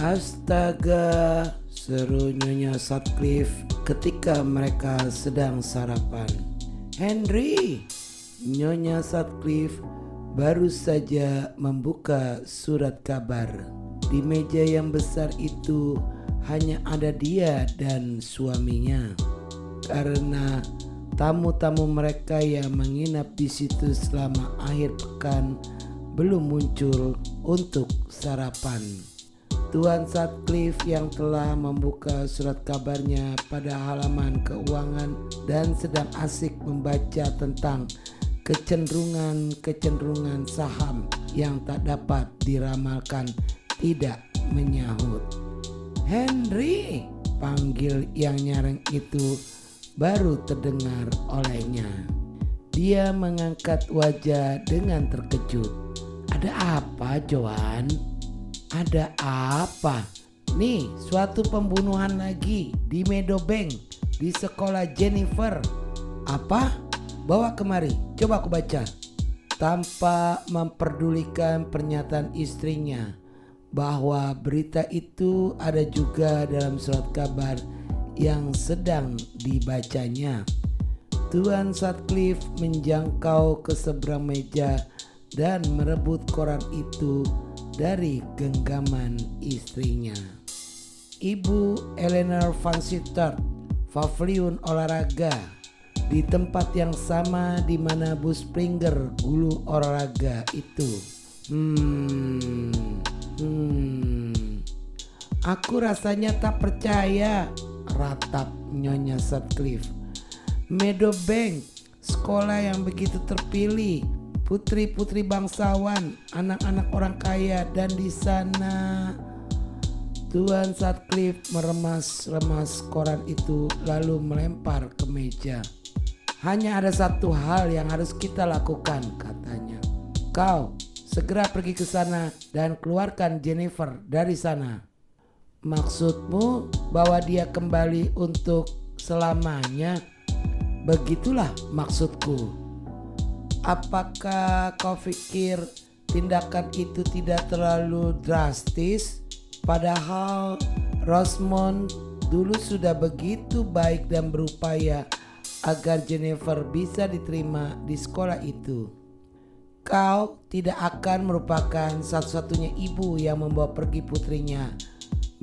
Astaga, seru Nyonya Sutcliffe ketika mereka sedang sarapan. Henry, Nyonya Sutcliffe baru saja membuka surat kabar. Di meja yang besar itu hanya ada dia dan suaminya. Karena tamu-tamu mereka yang menginap di situ selama akhir pekan belum muncul untuk sarapan. Tuan Sutcliffe yang telah membuka surat kabarnya pada halaman keuangan dan sedang asik membaca tentang kecenderungan saham yang tak dapat diramalkan tidak menyahut. Henry, panggil yang nyaring itu baru terdengar olehnya. Dia mengangkat wajah dengan terkejut. Ada apa, Joan? Ada apa? Nih, suatu pembunuhan lagi di Meadowbank di sekolah Jennifer. Apa? Bawa kemari, coba aku baca. Tanpa memperdulikan pernyataan istrinya bahwa berita itu ada juga dalam surat kabar yang sedang dibacanya. Tuan Sutcliffe menjangkau ke seberang meja dan merebut koran itu dari genggaman istrinya. Ibu Eleanor Van Sittard, paviliun olahraga, di tempat yang sama di mana Bu Springer guru olahraga itu. Aku rasanya tak percaya, ratap Nyonya Sutcliffe. Meadowbank, sekolah yang begitu terpilih, putri-putri bangsawan, anak-anak orang kaya, dan di sana Tuan Sutcliffe meremas-remas koran itu lalu melempar ke meja. Hanya ada satu hal yang harus kita lakukan, katanya. Kau segera pergi ke sana dan keluarkan Jennifer dari sana. Maksudmu bahwa dia kembali untuk selamanya? Begitulah maksudku. Apakah kau pikir tindakan itu tidak terlalu drastis? Padahal Rosamond dulu sudah begitu baik dan berupaya agar Jennifer bisa diterima di sekolah itu. Kau tidak akan merupakan satu-satunya ibu yang membawa pergi putrinya.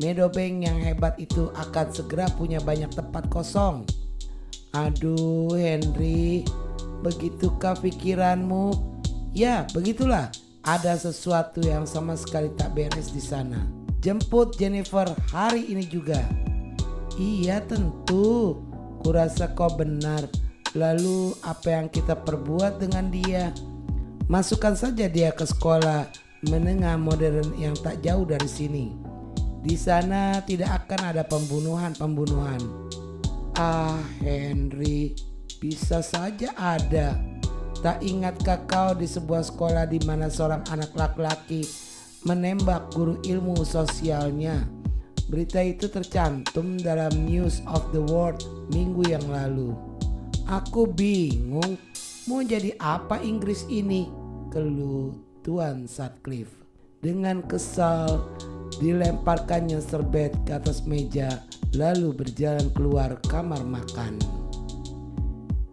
Meadowbank yang hebat itu akan segera punya banyak tempat kosong. Aduh Henry, begitukah pikiranmu? Ya, begitulah. Ada sesuatu yang sama sekali tak beres di sana. Jemput Jennifer hari ini juga. Iya tentu. Kurasa kau benar. Lalu apa yang kita perbuat dengan dia? Masukkan saja dia ke sekolah menengah modern yang tak jauh dari sini. Di sana tidak akan ada pembunuhan. Ah Henry, bisa saja ada. Tak ingatkah kau di sebuah sekolah di mana seorang anak laki-laki menembak guru ilmu sosialnya? Berita itu tercantum dalam News of the World minggu yang lalu. Aku bingung, mau jadi apa Inggris ini? Keluh Tuan Sutcliffe. Dengan kesal dilemparkannya serbet ke atas meja lalu berjalan keluar kamar makan.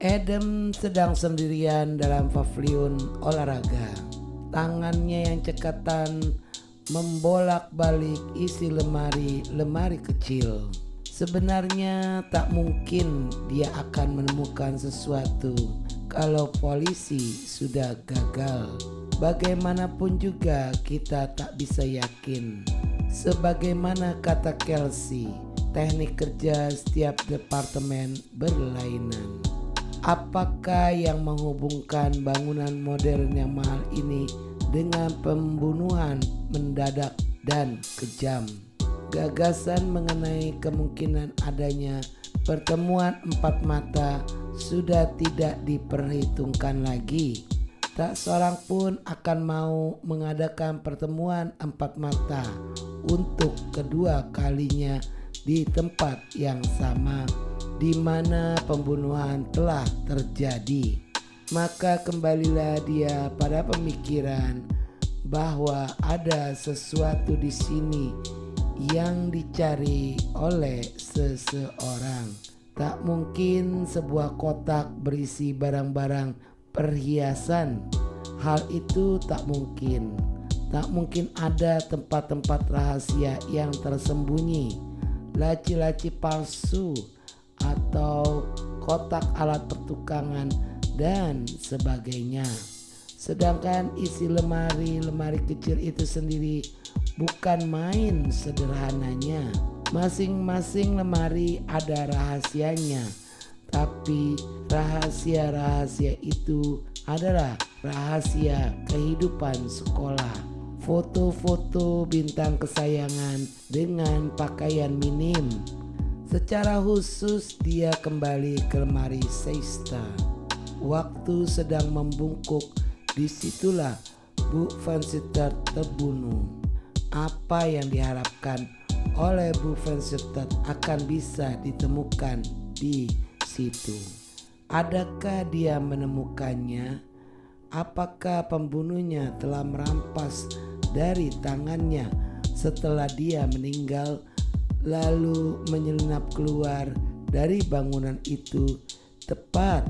Adam sedang sendirian dalam paviliun olahraga. Tangannya yang cekatan membolak-balik isi lemari kecil. Sebenarnya tak mungkin dia akan menemukan sesuatu kalau polisi sudah gagal. Bagaimanapun juga kita tak bisa yakin. Sebagaimana kata Kelsey, teknik kerja setiap departemen berlainan. Apakah yang menghubungkan bangunan modern yang mahal ini dengan pembunuhan mendadak dan kejam? Gagasan mengenai kemungkinan adanya pertemuan empat mata sudah tidak diperhitungkan lagi. Tak seorang pun akan mau mengadakan pertemuan empat mata untuk kedua kalinya di tempat yang sama di mana pembunuhan telah terjadi. Maka kembalilah dia pada pemikiran bahwa ada sesuatu di sini yang dicari oleh seseorang. Tak mungkin sebuah kotak berisi barang-barang perhiasan. Hal itu tak mungkin. Tak mungkin ada tempat-tempat rahasia yang tersembunyi, laci-laci palsu, atau kotak alat pertukangan dan sebagainya. Sedangkan isi lemari kecil itu sendiri bukan main sederhananya. Masing-masing lemari ada rahasianya, tapi rahasia-rahasia itu adalah rahasia kehidupan sekolah. Foto-foto bintang kesayangan dengan pakaian minim. Secara khusus dia kembali ke lemari Seista. Waktu sedang membungkuk, disitulah Bu Van Sittert terbunuh. Apa yang diharapkan oleh Bu Van Sittert akan bisa ditemukan di situ. Adakah dia menemukannya? Apakah pembunuhnya telah merampas dari tangannya setelah dia meninggal, lalu menyelinap keluar dari bangunan itu tepat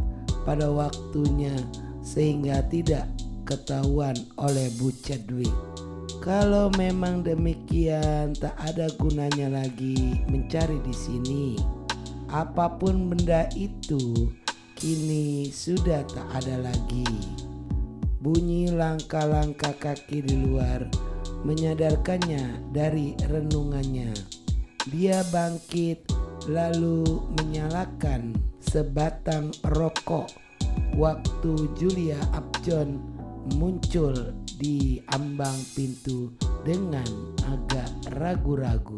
pada waktunya sehingga tidak ketahuan oleh Bu Chadwick? Kalau memang demikian, tak ada gunanya lagi mencari di sini. Apapun benda itu kini sudah tak ada lagi. Bunyi langkah-langkah kaki di luar menyadarkannya dari renungannya. Dia bangkit lalu menyalakan sebatang rokok waktu Julia Upjohn muncul di ambang pintu dengan agak ragu-ragu.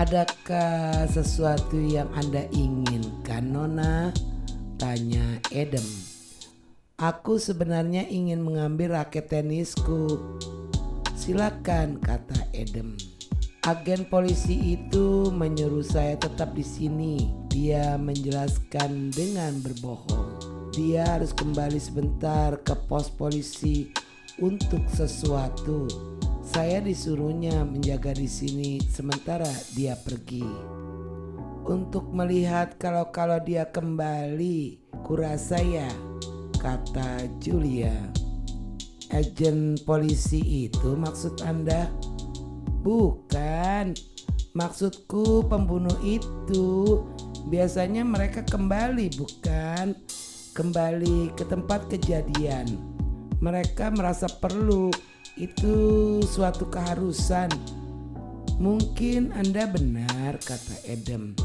"Adakah sesuatu yang Anda inginkan, Nona?" tanya Adam. "Aku sebenarnya ingin mengambil raket tenisku." "Silakan," kata Adam. "Agen polisi itu menyuruh saya tetap di sini." Dia menjelaskan dengan berbohong. Dia harus kembali sebentar ke pos polisi untuk sesuatu. Saya disuruhnya menjaga di sini sementara dia pergi. "Untuk melihat kalau dia kembali, kurasa ya," kata Julia. "Agen polisi itu maksud Anda?" "Bukan, maksudku pembunuh itu. Biasanya mereka kembali, bukan? Kembali ke tempat kejadian. Mereka merasa perlu, itu suatu keharusan." "Mungkin Anda benar," kata Adam.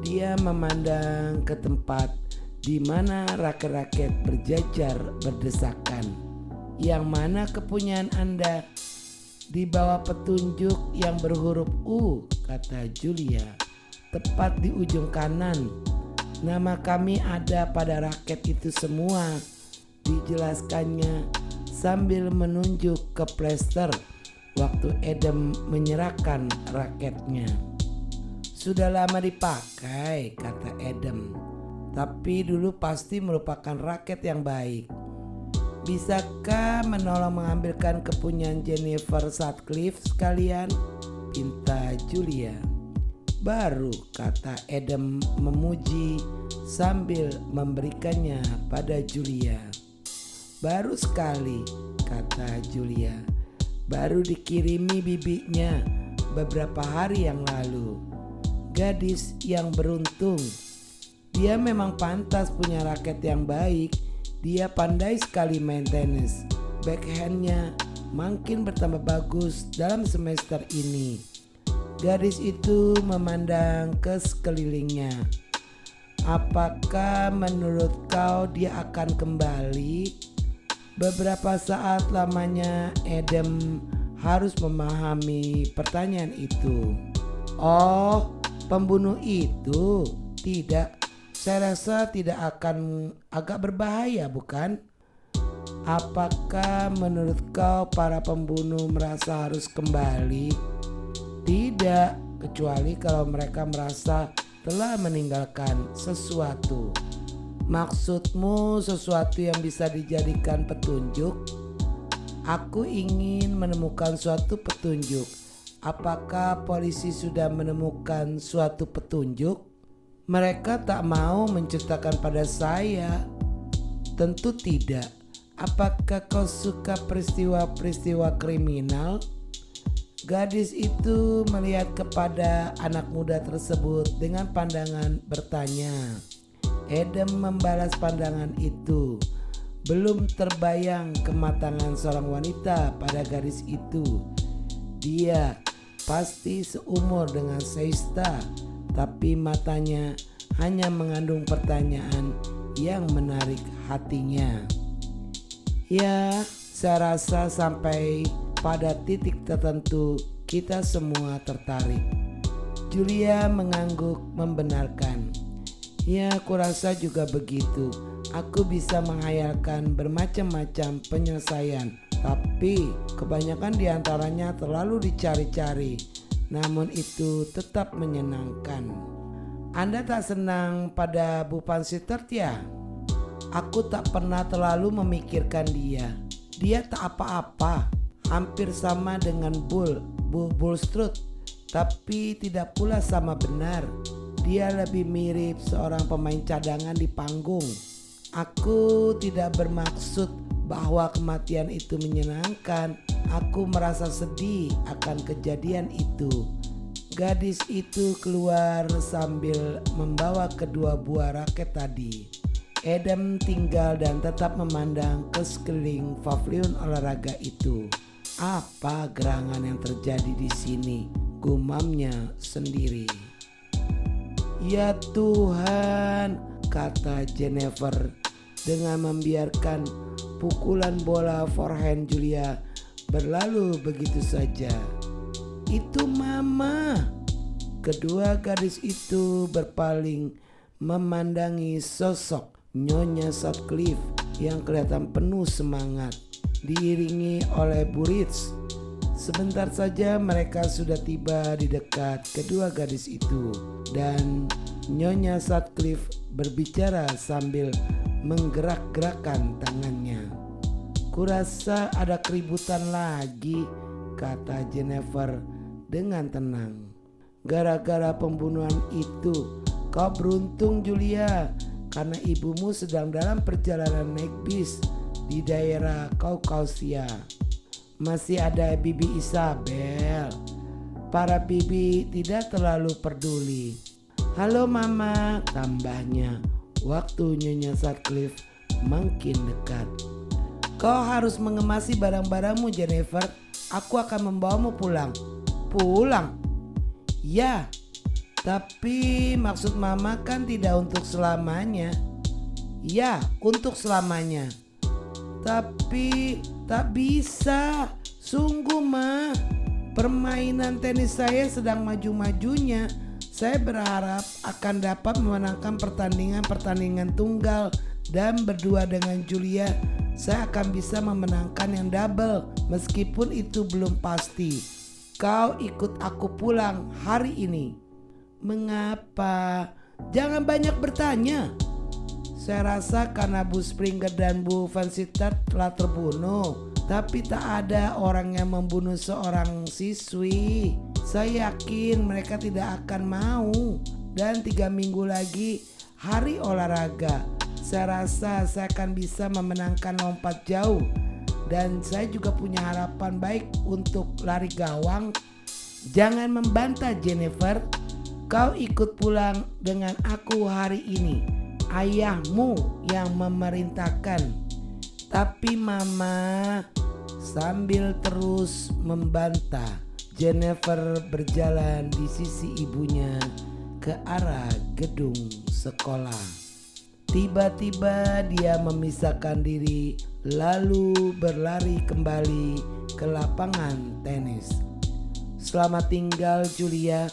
Dia memandang ke tempat di mana raket-raket berjajar berdesakan. "Yang mana kepunyaan Anda?" "Di bawah petunjuk yang berhuruf U," kata Julia. "Tepat di ujung kanan. Nama kami ada pada raket itu semua," dijelaskannya sambil menunjuk ke plester waktu Adam menyerahkan raketnya. "Sudah lama dipakai," kata Adam. "Tapi dulu pasti merupakan raket yang baik. Bisakah menolong mengambilkan kepunyaan Jennifer Sutcliffe sekalian?" pinta Julia. "Baru," kata Adam memuji sambil memberikannya pada Julia. "Baru sekali," kata Julia. "Baru dikirimi bibinya beberapa hari yang lalu. Gadis yang beruntung. Dia memang pantas punya raket yang baik. Dia pandai sekali main tenis. Backhandnya makin bertambah bagus dalam semester ini." Gadis itu memandang ke sekelilingnya. "Apakah menurut kau dia akan kembali?" Beberapa saat lamanya Adam harus memahami pertanyaan itu. "Oh, pembunuh itu? Tidak, saya rasa tidak akan, agak berbahaya, bukan? Apakah menurut kau para pembunuh merasa harus kembali?" "Tidak, kecuali kalau mereka merasa telah meninggalkan sesuatu." "Maksudmu sesuatu yang bisa dijadikan petunjuk?" "Aku ingin menemukan suatu petunjuk. Apakah polisi sudah menemukan suatu petunjuk? Mereka tak mau menceritakan pada saya. Tentu tidak. Apakah kau suka peristiwa-peristiwa kriminal? Gadis itu melihat kepada anak muda tersebut dengan pandangan bertanya. Adam membalas pandangan itu. Belum terbayang kematangan seorang wanita pada gadis itu. Dia pasti seumur dengan Seista, tapi matanya hanya mengandung pertanyaan yang menarik hatinya. Ya, saya rasa sampai pada titik tertentu kita semua tertarik. Julia mengangguk membenarkan. Ya, aku rasa juga begitu. Aku bisa menghayalkan bermacam-macam penyelesaian, tapi kebanyakan diantaranya terlalu dicari-cari. Namun itu tetap menyenangkan. Anda tak senang pada Bu Vansittart ya? Aku tak pernah terlalu memikirkan dia. Dia tak apa-apa, hampir sama dengan Bu Bulstrode, tapi tidak pula sama benar. Dia lebih mirip seorang pemain cadangan di panggung. Aku tidak bermaksud bahwa kematian itu menyenangkan. Aku merasa sedih akan kejadian itu. Gadis itu keluar sambil membawa kedua buah raket tadi. Adam tinggal dan tetap memandang ke sekeliling pavilion olahraga itu. Apa gerangan yang terjadi di sini? Gumamnya sendiri. Ya Tuhan, kata Jennifer dengan membiarkan pukulan bola forehand Julia berlalu begitu saja. Itu Mama. Kedua gadis itu berpaling memandangi sosok Nyonya Sutcliffe yang kelihatan penuh semangat, diiringi oleh Bu Reeds. Sebentar saja mereka sudah tiba di dekat kedua gadis itu, dan Nyonya Sutcliffe berbicara sambil menggerak-gerakkan tangannya. Kurasa ada keributan lagi, kata Jennifer dengan tenang. Gara-gara pembunuhan itu, kau beruntung Julia, karena ibumu sedang dalam perjalanan naik bis di daerah Kaukasia. Masih ada Bibi Isabel. Para bibi tidak terlalu peduli. Halo Mama, tambahnya. Waktu Nyonya Sutcliffe makin dekat. Kau harus mengemasi barang-barangmu Jennifer. Aku akan membawamu pulang. Pulang? Ya, tapi maksud Mama kan tidak untuk selamanya. Ya, untuk selamanya. Tapi tak bisa. Sungguh Ma, permainan tenis saya sedang maju-majunya. Saya berharap akan dapat memenangkan pertandingan tunggal, dan berdua dengan Julia saya akan bisa memenangkan yang double. Meskipun itu belum pasti. Kau ikut aku pulang hari ini. Mengapa? Jangan banyak bertanya. Saya rasa karena Bu Springer dan Bu Vansittart telah terbunuh. Tapi tak ada orang yang membunuh seorang siswi. Saya yakin mereka tidak akan mau. Dan 3 minggu lagi hari olahraga. Saya rasa saya akan bisa memenangkan lompat jauh. Dan saya juga punya harapan baik untuk lari gawang. Jangan membantah Jennifer. Kau ikut pulang dengan aku hari ini. Ayahmu yang memerintahkan. Tapi Mama, sambil terus membantah, Jennifer berjalan di sisi ibunya ke arah gedung sekolah. Tiba-tiba dia memisahkan diri lalu berlari kembali ke lapangan tenis. Selamat tinggal Julia.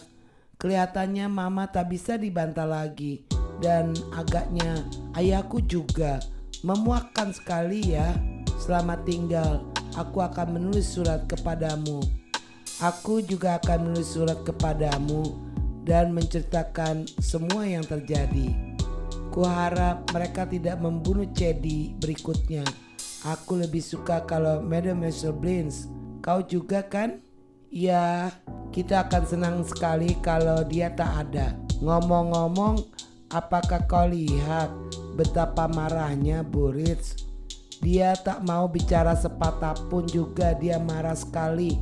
Kelihatannya Mama tak bisa dibantah lagi, dan agaknya ayahku juga. Memuakkan sekali ya. Selamat tinggal. Aku akan menulis surat kepadamu. Aku juga akan menulis surat kepadamu dan menceritakan semua yang terjadi. Kuharap mereka tidak membunuh Cedi berikutnya. Aku lebih suka kalau Mademoiselle Blanche. Kau juga kan? Ya, Kita akan senang sekali kalau dia tak ada. Ngomong-ngomong, apakah kau lihat betapa marahnya Bu Rich? Dia tak mau bicara sepatah pun juga dia marah sekali.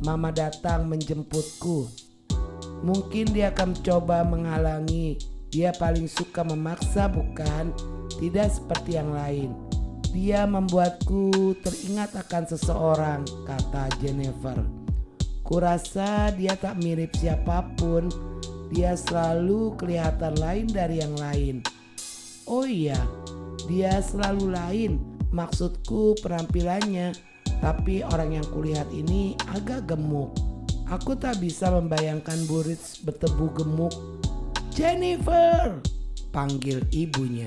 Mama datang menjemputku. Mungkin dia akan coba menghalangi. Dia paling suka memaksa, bukan? Tidak seperti yang lain. Dia membuatku teringat akan seseorang, kata Jennifer. Kurasa dia tak mirip siapapun. Dia selalu kelihatan lain dari yang lain. Oh iya, dia selalu lain. Maksudku penampilannya. Tapi orang yang kulihat ini agak gemuk. Aku tak bisa membayangkan Bu Rich bertubuh gemuk. Jennifer, panggil ibunya.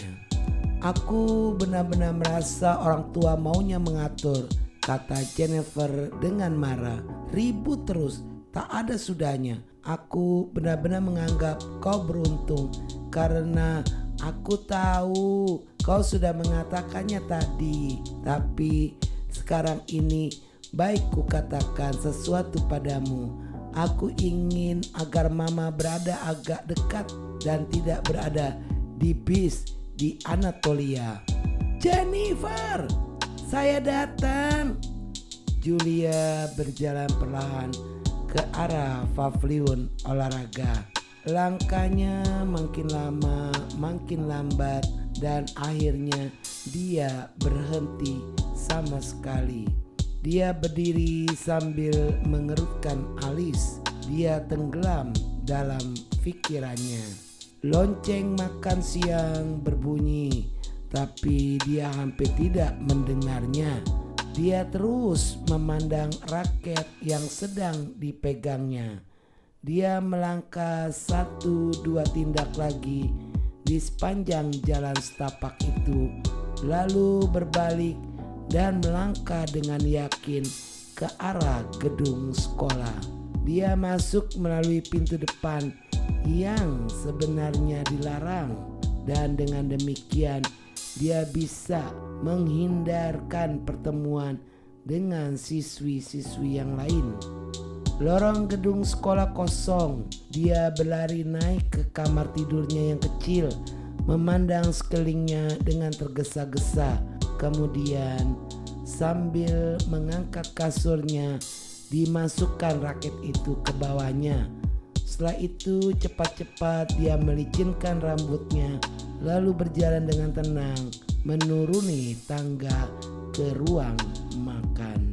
Aku benar-benar merasa orang tua maunya mengatur, kata Jennifer dengan marah. Ribut terus, tak ada sudahnya. Aku benar-benar menganggap kau beruntung karena aku tahu kau sudah mengatakannya tadi. Tapi sekarang ini baik ku katakan sesuatu padamu. Aku ingin agar mama berada agak dekat dan tidak berada di bis di Anatolia. Jennifer, saya datang. Julia berjalan perlahan ke arah pavilion olahraga. Langkahnya makin lama makin lambat dan akhirnya dia berhenti sama sekali. Dia berdiri sambil mengerutkan alis. Dia tenggelam dalam pikirannya. Lonceng makan siang berbunyi, tapi dia hampir tidak mendengarnya. Dia terus memandang raket yang sedang dipegangnya. Dia melangkah 1-2 tindak lagi di sepanjang jalan setapak itu, lalu berbalik dan melangkah dengan yakin ke arah gedung sekolah. Dia masuk melalui pintu depan yang sebenarnya dilarang, dan dengan demikian dia bisa menghindarkan pertemuan dengan siswi-siswi yang lain. Lorong gedung sekolah kosong. Dia berlari naik ke kamar tidurnya yang kecil, memandang sekelilingnya dengan tergesa-gesa. Kemudian sambil mengangkat kasurnya, dimasukkan raket itu ke bawahnya. Setelah itu cepat-cepat dia melicinkan rambutnya, lalu berjalan dengan tenang menuruni tangga ke ruang makan.